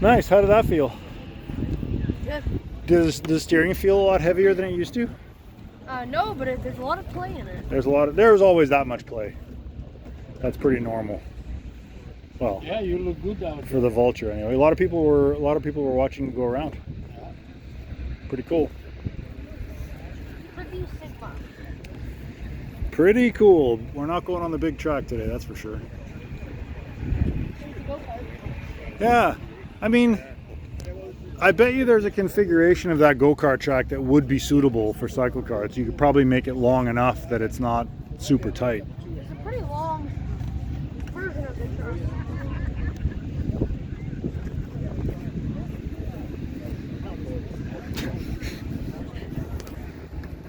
Nice. How did that feel? Good. Does the steering feel a lot heavier than it used to? No, but there's a lot of play in it. There's always that much play. That's pretty normal. Well, Yeah, you look good out for the Vulture anyway. A lot of people were watching it go around. Pretty cool. Pretty Sigma. Pretty cool. We're not going on the big track today, that's for sure. Yeah, I mean, I bet you there's a configuration of that go-kart track that would be suitable for cyclecarts. You could probably make it long enough that it's not super tight. It's a pretty long version of the